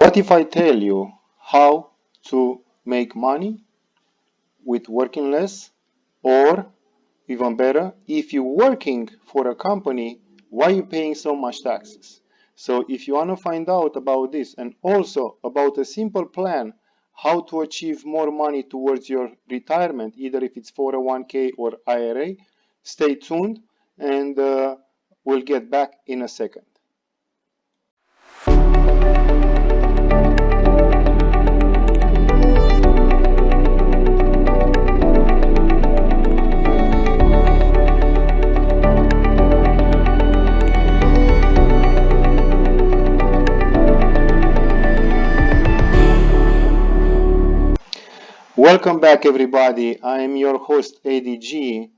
What if I tell you how to make money with working less? Or even better, if you're working for a company, why are you paying so much taxes? So if you want to find out about this and also about a simple plan how to achieve more money towards your retirement, either if it's 401k or IRA, stay tuned and we'll get back in a second. Welcome back, everybody. I am your host, ADG,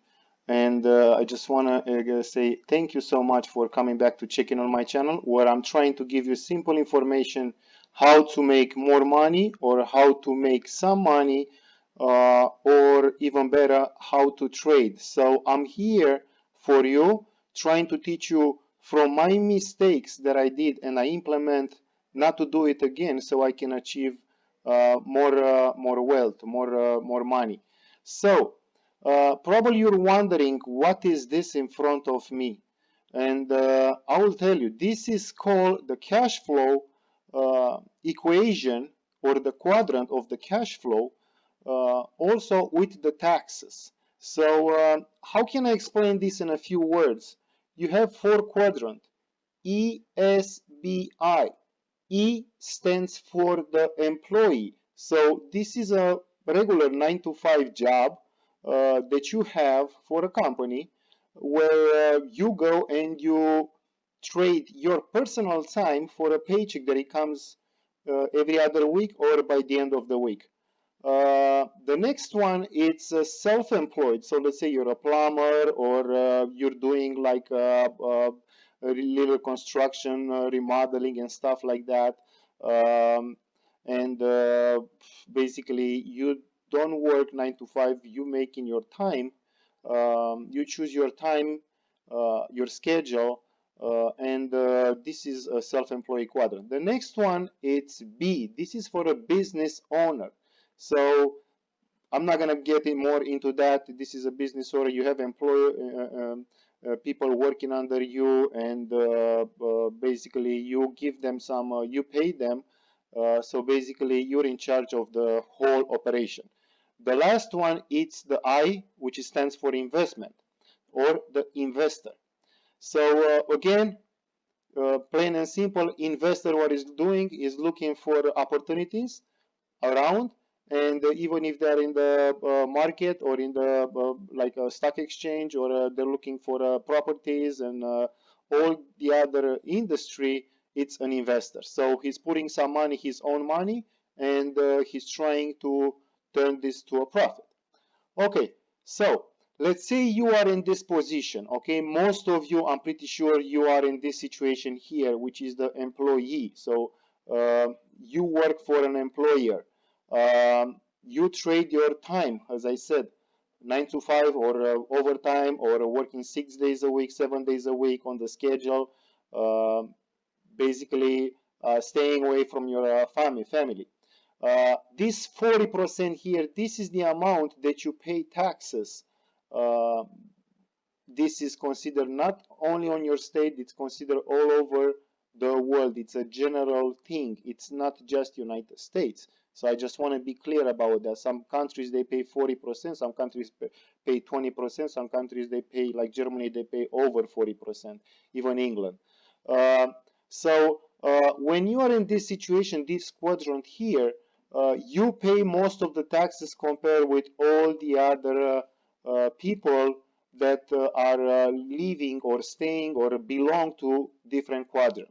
and I just want to say thank you so much for coming back to check in on my channel, where I'm trying to give you simple information how to make more money or how to make some money, or even better, how to trade. So I'm here for you, trying to teach you from my mistakes that I did and I implement not to do it again so I can achieve more wealth, more money. So probably you're wondering what is this in front of me, and I will tell you this is called the cash flow equation or the quadrant of the cash flow, also with the taxes. So how can I explain this in a few words? You have four quadrant, ESBI. E stands for the employee. So this is a regular 9 to 5 job that you have for a company where you go and you trade your personal time for a paycheck that it comes every other week or by the end of the week. The next one it's self-employed. So let's say you're a plumber or you're doing like a little construction, remodeling and stuff like that. Um, and basically you don't work 9 to 5. You make in your time. You choose your time, your schedule, and this is a self-employed quadrant. The next one it's B. This is for a business owner. So I'm not gonna get in more into that. This is a business owner. You have people working under you, and basically you give them some, you pay them. So basically you're in charge of the whole operation. The last one it's the I, which stands for investment or the investor. So again, plain and simple, investor what is doing is looking for opportunities around, and even if they're in the market or in the like a stock exchange, or they're looking for properties and all the other industry, it's an investor. So he's putting some money, his own money, and he's trying to turn this to a profit. Okay, so let's say you are in this position. Okay, most of you, I'm pretty sure you are in this situation here, which is the employee. So you work for an employer. You trade your time, as I said, 9 to 5 or overtime, or working 6 days a week, 7 days a week on the schedule. Basically, staying away from your family. This 40% here, this is the amount that you pay taxes. Uh, this is considered not only on your state, it's considered all over the world. It's a general thing. It's not just United States. So I just want to be clear about that. Some countries they pay 40%, some countries pay 20%, some countries they pay, like Germany, they pay over 40%, even England. Uh, so when you are in this situation, this quadrant here, you pay most of the taxes compared with all the other people that are living or staying or belong to different quadrant.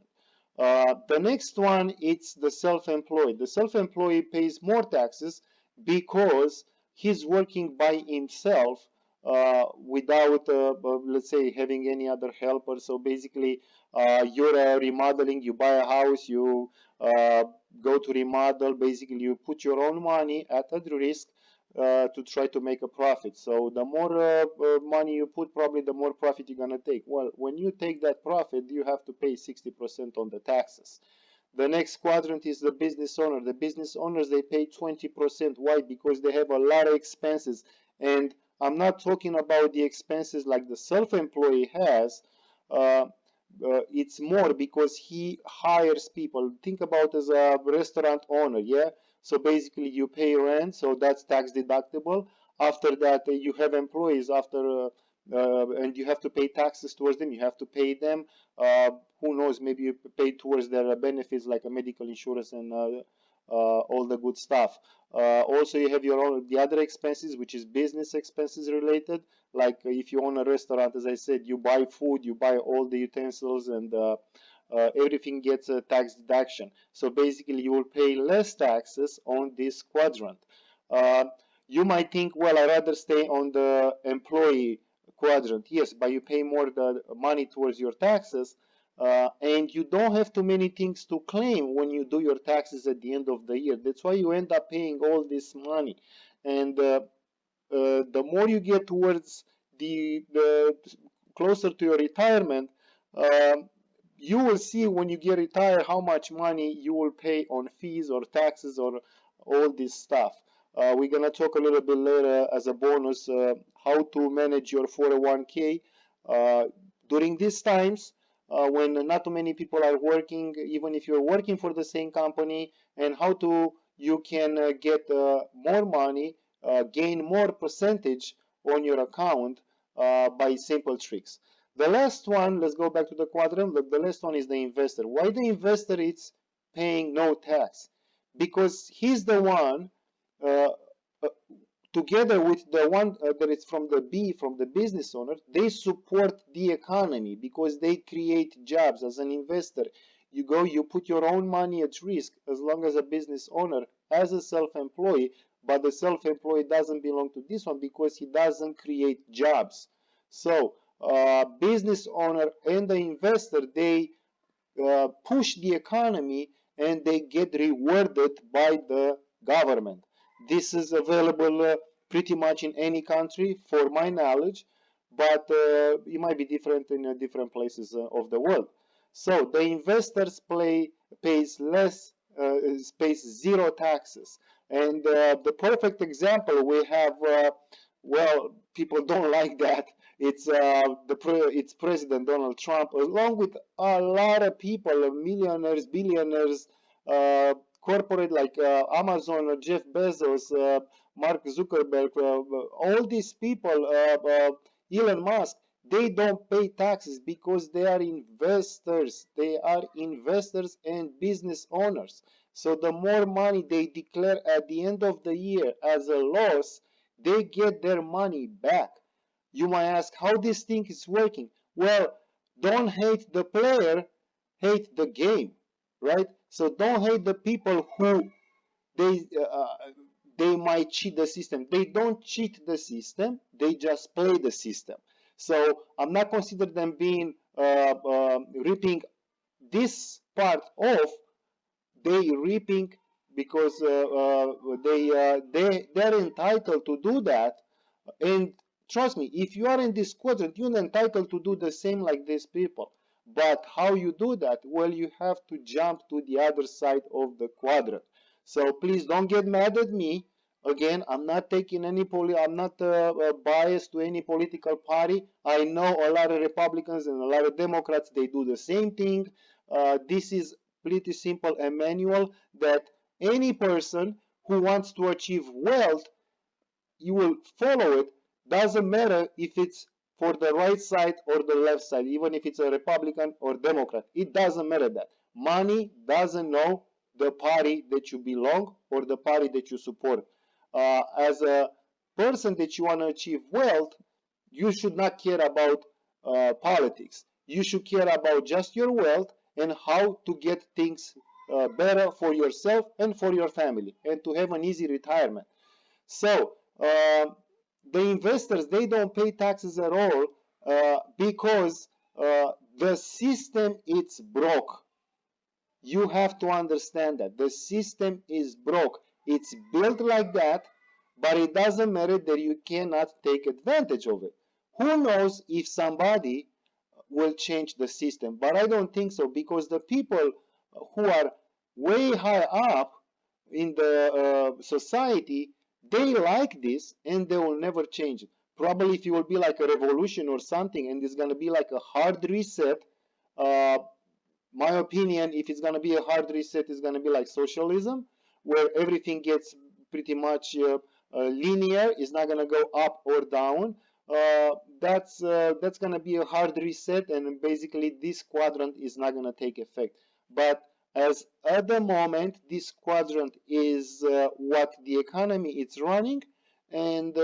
The next one, it's the self-employed. The self-employed pays more taxes because he's working by himself without, let's say, having any other helper. So basically, you're remodeling, you buy a house, you uh, go to remodel, basically you put your own money at a risk to try to make a profit. So the more money you put, probably the more profit you're gonna take. Well, when you take that profit, you have to pay 60% on the taxes. The next quadrant is the business owner. The business owners, they pay 20%. Why? Because they have a lot of expenses. And I'm not talking about the expenses like the self-employee has. Uh, it's more because he hires people. Think about as a restaurant owner, yeah? So basically you pay rent, so that's tax deductible. After that, you have employees and you have to pay taxes towards them. You have to pay them. Who knows? Maybe you pay towards their benefits like a medical insurance and all the good stuff. Also, you have your own the other expenses, which is business expenses related. Like if you own a restaurant, as I said, you buy food, you buy all the utensils, and everything gets a tax deduction. So basically, you will pay less taxes on this quadrant. Uh, you might think, well, I'd rather stay on the employee quadrant. Yes, but you pay more the money towards your taxes, and you don't have too many things to claim when you do your taxes at the end of the year. That's why you end up paying all this money. And the more you get towards the closer to your retirement, um, you will see when you get retired how much money you will pay on fees or taxes or all this stuff. We're gonna talk a little bit later as a bonus how to manage your 401k uh, during these times when not too many people are working, even if you're working for the same company, and how to you can get more money, gain more percentage on your account by simple tricks. The last one, let's go back to the quadrant. Look, the last one is the investor. Why the investor is paying no tax? Because he's the one, uh, uh, together with the one that is from the B, from the business owner, they support the economy because they create jobs. As an investor, you go, you put your own money at risk as long as a business owner, as a self-employed, but the self-employed doesn't belong to this one because he doesn't create jobs. So business owner and the investor, they push the economy and they get rewarded by the government. This is available pretty much in any country for my knowledge, but it might be different in different places of the world. So the investors pays less, pays zero taxes. And the perfect example we have, well, people don't like that. It's President Donald Trump, along with a lot of people, millionaires, billionaires, corporate like Amazon, Jeff Bezos, Mark Zuckerberg, all these people, Elon Musk, they don't pay taxes because they are investors. They are investors and business owners. So the more money they declare at the end of the year as a loss, they get their money back. You might ask how this thing is working. Well, don't hate the player, hate the game, right? So don't hate the people who they uh, they might cheat the system. They don't cheat the system. They just play the system. So I'm not considering them being ripping this part off. They reaping because they're entitled to do that. And trust me, if you are in this quadrant, you're entitled to do the same like these people. But how you do that? Well, you have to jump to the other side of the quadrant. So please don't get mad at me. Again, I'm not taking any I'm not biased to any political party. I know a lot of Republicans and a lot of Democrats. They do the same thing. This is pretty simple and manual that any person who wants to achieve wealth, you will follow it. Doesn't matter if it's for the right side or the left side, even if it's a Republican or Democrat. It doesn't matter that. Money doesn't know the party that you belong or the party that you support. As a person that you want to achieve wealth, you should not care about politics. You should care about just your wealth and how to get things better for yourself and for your family and to have an easy retirement. So the investors, they don't pay taxes at all because the system it's broke. You have to understand that the system is broke. It's built like that, but it doesn't matter that you cannot take advantage of it. Who knows if somebody will change the system? But I don't think so because the people who are way high up in the society, they like this and they will never change it. Probably if it will be like a revolution or something and it's going to be like a hard reset, uh, my opinion, if it's going to be a hard reset, it's going to be like socialism, where everything gets pretty much linear. It's not going to go up or down. That's going to be a hard reset, and basically this quadrant is not going to take effect. But as at the moment, this quadrant is what the economy is running, and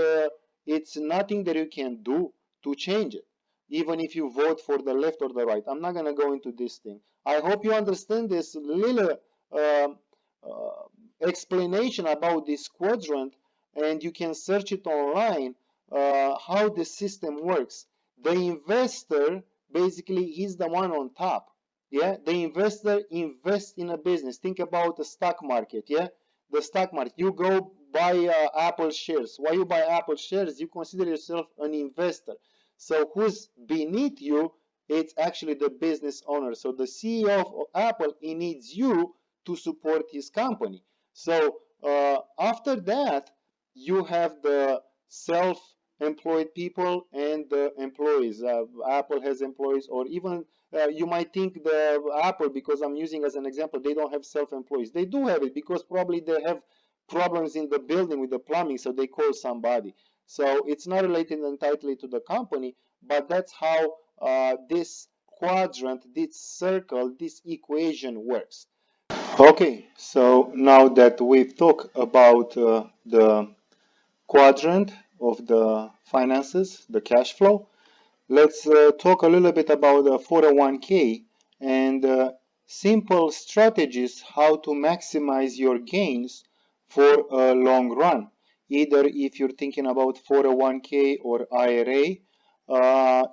it's nothing that you can do to change it, even if you vote for the left or the right. I'm not going to go into this thing. I hope you understand this little um, uh, explanation about this quadrant, and you can search it online how the system works. The investor basically is the one on top. Yeah, the investor invests in a business. Think about the stock market. Yeah, the stock market. You go buy Apple shares. Why you buy Apple shares? You consider yourself an investor. So who's beneath you? It's actually the business owner. So the CEO of Apple, he needs you to support his company. So after that, you have the self-employed people and the employees. Apple has employees, or even you might think the Apple, because I'm using as an example, they don't have self-employees. They do have it because probably they have problems in the building with the plumbing, so they call somebody. So it's not related entirely to the company, but that's how this quadrant, this circle, this equation works. Okay, so now that we've talked about the quadrant of the finances, the cash flow, let's talk a little bit about the 401k and simple strategies how to maximize your gains for a long run. Either if you're thinking about 401k or IRA,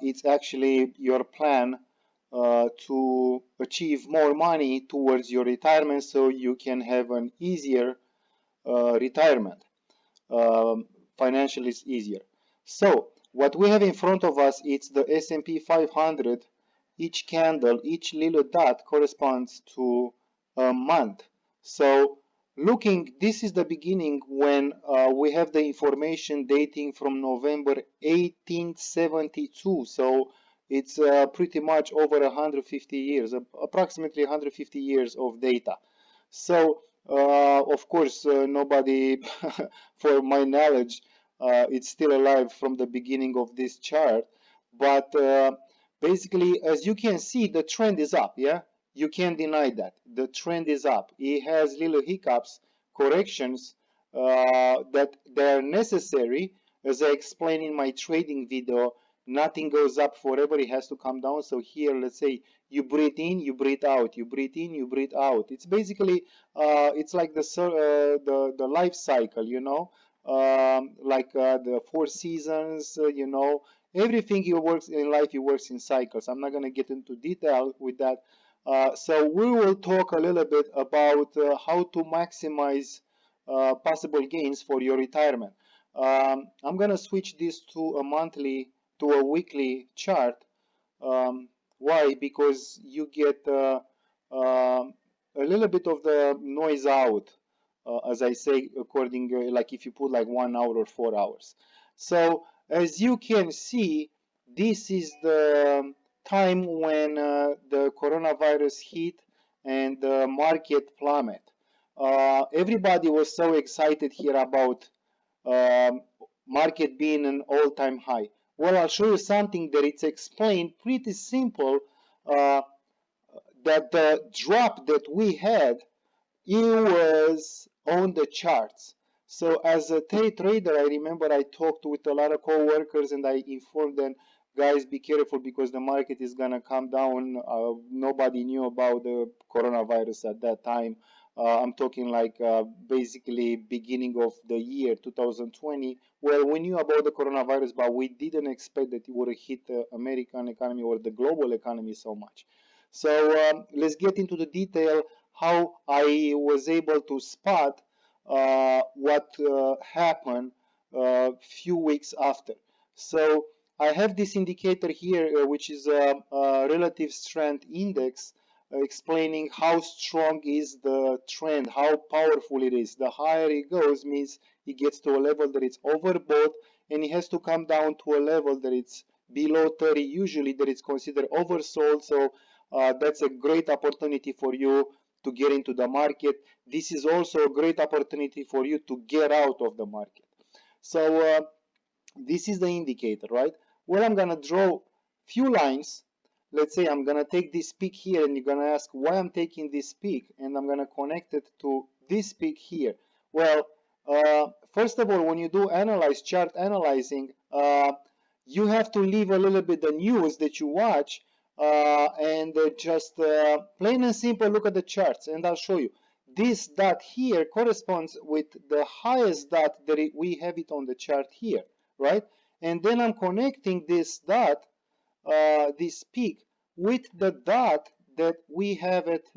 it's actually your plan to achieve more money towards your retirement so you can have an easier retirement. Um, Financially it's easier. So what we have in front of us, it's the S&P 500. Each candle, each little dot corresponds to a month. So looking, this is the beginning when we have the information dating from November 1872. So it's pretty much over 150 years, approximately 150 years of data. So of course, nobody, for my knowledge, it's still alive from the beginning of this chart. But basically, as you can see, the trend is up. Yeah, you can't deny that the trend is up. It has little hiccups, corrections that they are necessary. As I explained in my trading video, nothing goes up forever. It has to come down. So here, let's say you breathe in, you breathe out, you breathe in, you breathe out. It's basically it's like the life cycle, you know, like the four seasons, you know, everything you works in life, it works in cycles. I'm not going to get into detail with that. So we will talk a little bit about how to maximize possible gains for your retirement. I'm going to switch this to a monthly, to a weekly chart. Why? Because you get a little bit of the noise out, as I say, according like if you put like 1 hour or 4 hours. So as you can see, this is the time when the coronavirus hit and the market plummet. Everybody was so excited here about um, market being an all-time high. Well, I'll show you something that it's explained pretty simple. Uh, that the drop that we had, it was on the charts. So as a trader, I remember I talked with a lot of co-workers and I informed them, guys, be careful because the market is gonna come down. Nobody knew about the coronavirus at that time. I'm talking like basically beginning of the year 2020. Well, we knew about the coronavirus, but we didn't expect that it would hit the American economy or the global economy so much. So let's get into the detail how I was able to spot what happened a few weeks after. So I have this indicator here, which is a relative strength index. explaining how strong is the trend, how powerful it is. The higher it goes means it gets to a level that it's overbought, and it has to come down to a level that it's below 30, usually that it's considered oversold. So that's a great opportunity for you to get into the market. This is also a great opportunity for you to get out of the market. So this is the indicator, right? Well, I'm gonna draw few lines. Let's say I'm gonna take this peak here, and you're gonna ask why I'm taking this peak, and I'm gonna connect it to this peak here. Well, first of all, when you do chart analyzing, you have to leave a little bit the news that you watch, and just plain and simple look at the charts, and I'll show you. This dot here corresponds with the highest dot that we have it on the chart here, right? And then I'm connecting this dot, this peak, with the dot that we have it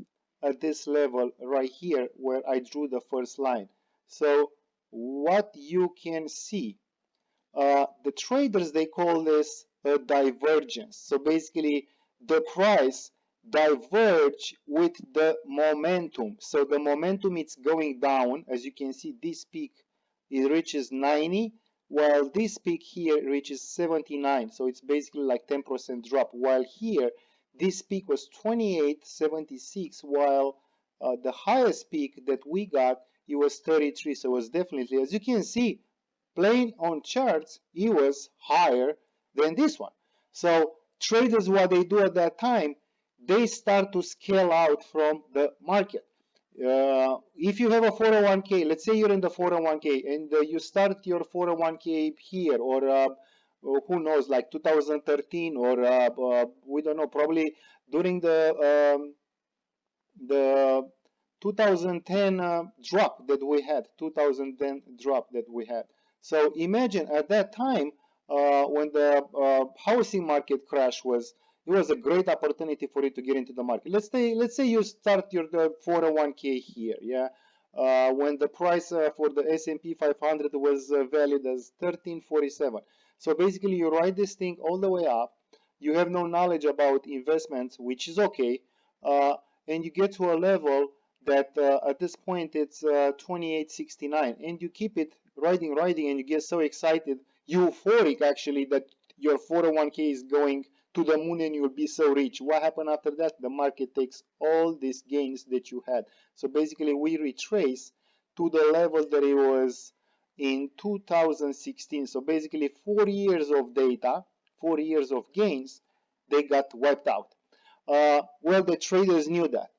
at this level right here where I drew the first line. So what you can see, the traders, they call this a divergence. So basically the price diverge with the momentum. So the momentum is going down. As you can see, this peak, it reaches 90, while this peak here reaches 79. So it's basically like 10% drop, while here this peak was 28.76, while the highest peak that we got, it was 33. So it was definitely, as you can see, plain on charts, it was higher than this one. So traders, what they do at that time, they start to scale out from the market. If you have a 401k, let's say you're in the 401k and you start your 401k here, or who knows, like 2013, or we don't know, probably during the 2010 drop that we had, 2010 drop that we had. So imagine at that time, when the housing market crash was, it was a great opportunity for you to get into the market. Let's say you start your 401k here, yeah, when the price for the S&P 500 was valued as 1347. So basically, you write this thing all the way up. You have no knowledge about investments, which is okay, and you get to a level that at this point it's 2869, and you keep it riding, and you get so excited, euphoric actually, that your 401k is going to the moon and you'll be so rich. What happened after that? The market takes all these gains that you had. So basically we retrace to the level that it was in 2016. So basically 4 years of data, 4 years of gains, they got wiped out. Well, the traders knew that.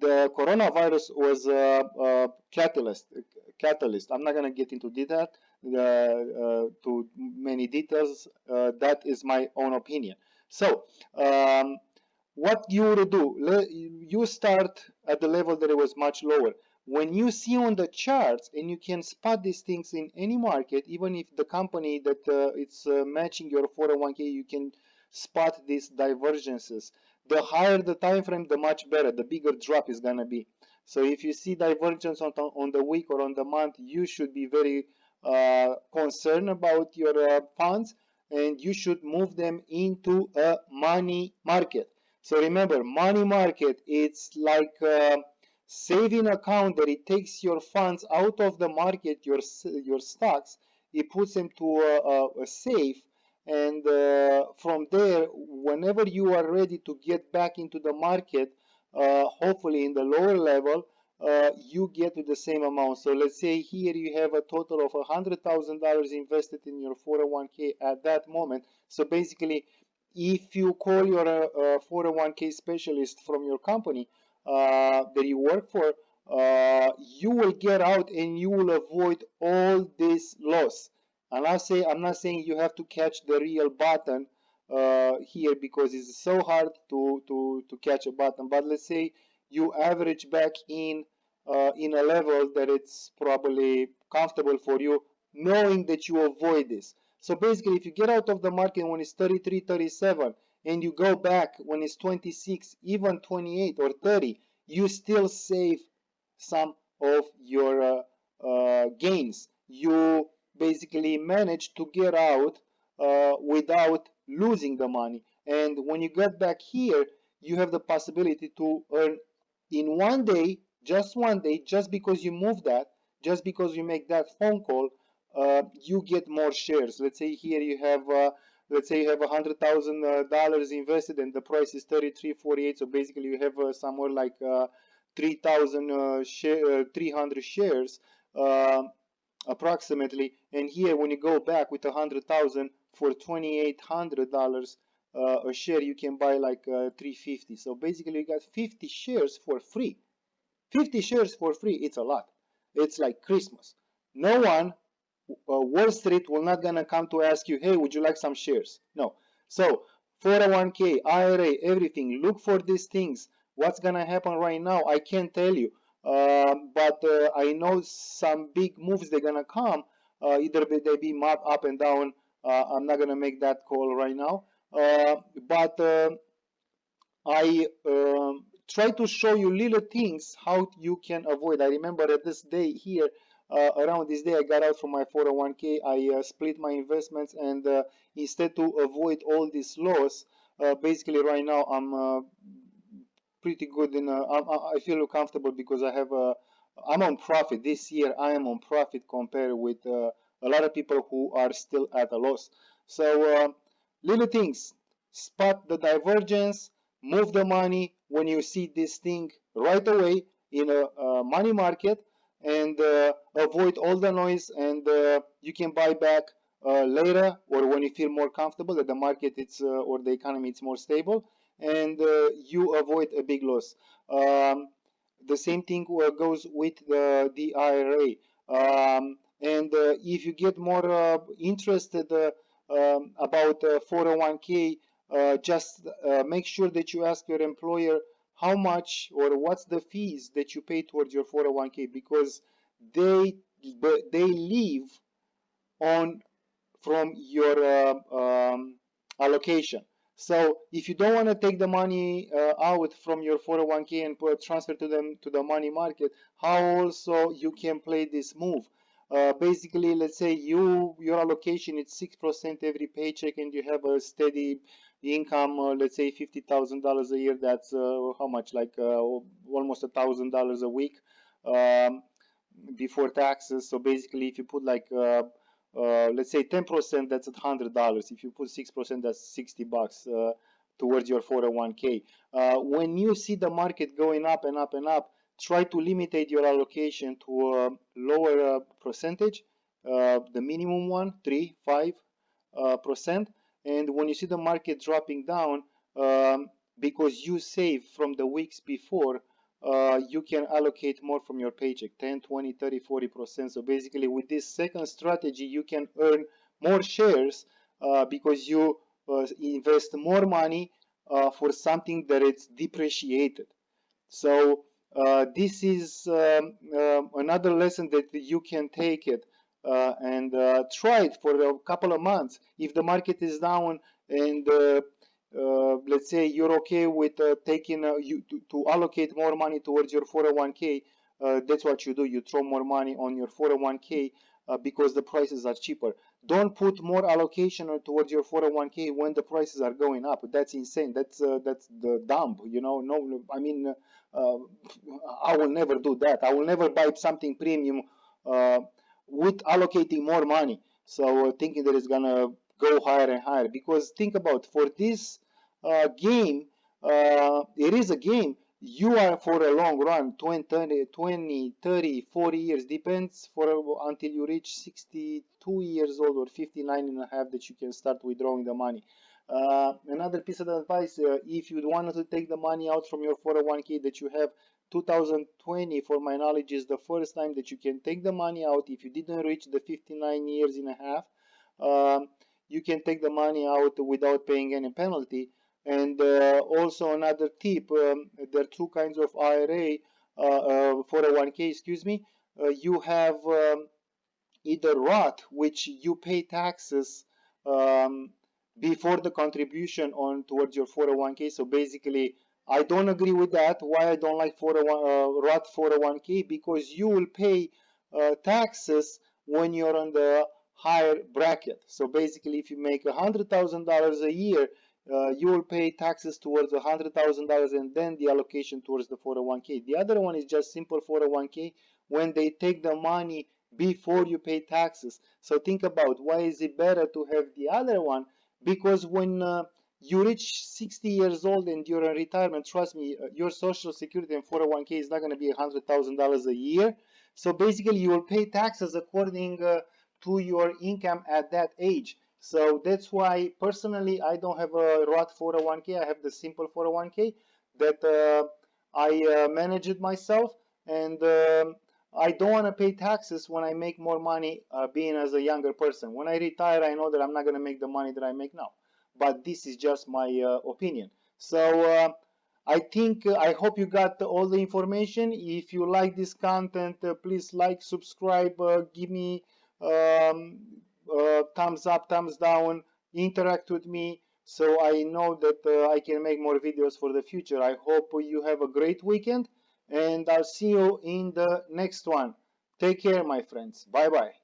The coronavirus was a catalyst. I'm not going to get into detail, to many details. That is my own opinion. So, what you would do, you start at the level that it was much lower. When you see on the charts, and you can spot these things in any market, even if the company that it's matching your 401k, you can spot these divergences. The higher the time frame, the much better, the bigger drop is gonna be. So if you see divergence on the week or on the month, you should be very concerned about your funds, and you should move them into a money market. So remember, money market, it's like a saving account that it takes your funds out of the market, your stocks, it puts them to a safe, and from there, whenever you are ready to get back into the market, hopefully in the lower level, you get to the same amount. So let's say here you have a total of $100,000 invested in your 401k at that moment. So basically, if you call your 401k specialist from your company that you work for, you will get out and you will avoid all this loss. And I'm not saying you have to catch the real button here, because it's so hard to catch a button. But let's say you average back in a level that it's probably comfortable for you, knowing that you avoid this. So basically, if you get out of the market when it's 33, 37, and you go back when it's 26, even 28 or 30, you still save some of your gains. You basically manage to get out without losing the money. And when you get back here, you have the possibility to earn in one day, just because you move that, just because you make that phone call, you get more shares. Let's say here you have, let's say you have $100,000 invested and the price is 33.48. So basically you have somewhere like 300 shares approximately. And here when you go back with 100,000 for $2,800 a share, you can buy like 350. So basically you got 50 shares for free. 50 shares for free, it's a lot. It's like Christmas. No one, Wall Street will not gonna come to ask you, hey, would you like some shares? No. So 401k, IRA, everything, look for these things. What's gonna happen right now, I can't tell you. But I know some big moves they're gonna come. Either they be up and down. I'm not gonna make that call right now. But I try to show you little things how you can avoid. I remember at this day here, around this day, I got out from my 401k. I split my investments, and instead to avoid all this loss, basically right now I'm pretty good in. I feel comfortable because I'm on profit this year. I am on profit compared with a lot of people who are still at a loss. So little things, spot the divergence, move the money when you see this thing right away in a money market, and avoid all the noise, and you can buy back later, or when you feel more comfortable that the market or the economy is more stable, and you avoid a big loss. The same thing goes with the IRA. And if you get more interested about 401k, just make sure that you ask your employer how much or what's the fees that you pay towards your 401k, because they they live on from your allocation. So if you don't want to take the money out from your 401k and transfer to them to the money market, how also you can play this move? Basically, let's say your allocation is 6% every paycheck, and you have a steady income, let's say $50,000 a year. That's how much? Like almost $1,000 a week um, before taxes. So basically, if you put like let's say 10%, that's $100. If you put 6%, that's $60 towards your 401k. When you see the market going up and up and up, try to limitate your allocation to a lower percentage, the minimum one, 3-5%. And when you see the market dropping down, because you saved from the weeks before, you can allocate more from your paycheck, 10, 20, 30, 40%. So basically with this second strategy, you can earn more shares because you invest more money for something that is depreciated. So this is another lesson that you can take it and try it for a couple of months. If the market is down and let's say you're okay with taking to allocate more money towards your 401k, that's what you do. You throw more money on your 401k because the prices are cheaper. Don't put more allocation towards your 401k when the prices are going up. That's insane. That's the dumb. You know, no, I mean, I will never do that. I will never buy something premium with allocating more money. So thinking that it's gonna go higher and higher, because think about, for this game, it is a game. You are for a long run, 20, 30, 40 years, depends, for until you reach 62 years old or 59 and a half, that you can start withdrawing the money. Another piece of advice, if you wanted to take the money out from your 401k that you have, 2020, for my knowledge, is the first time that you can take the money out if you didn't reach the 59 years and a half. You can take the money out without paying any penalty. And also another tip, there are two kinds of IRA, 401k, excuse me. You have either Roth, which you pay taxes before the contribution on towards your 401k. So basically, I don't agree with that. Why I don't like Roth 401k? Because you will pay taxes when you're on the higher bracket. So basically, if you make $100,000 a year, you will pay taxes towards $100,000 and then the allocation towards the 401k. The other one is just simple 401k when they take the money before you pay taxes. So think about why is it better to have the other one, because when you reach 60 years old and you're in retirement, trust me, your social security and 401k is not going to be $100,000 a year. So basically you will pay taxes according to your income at that age. So that's why personally I don't have a Roth 401k. I have the simple 401k that I manage it myself, and I don't want to pay taxes when I make more money being as a younger person. When I retire, I know that I'm not going to make the money that I make now. But this is just my opinion. So I hope you got all the information. If you like this content, please like, subscribe, give me um, thumbs up, thumbs down, interact with me so I know that I can make more videos for the future. I hope you have a great weekend and I'll see you in the next one. Take care, my friends. Bye bye.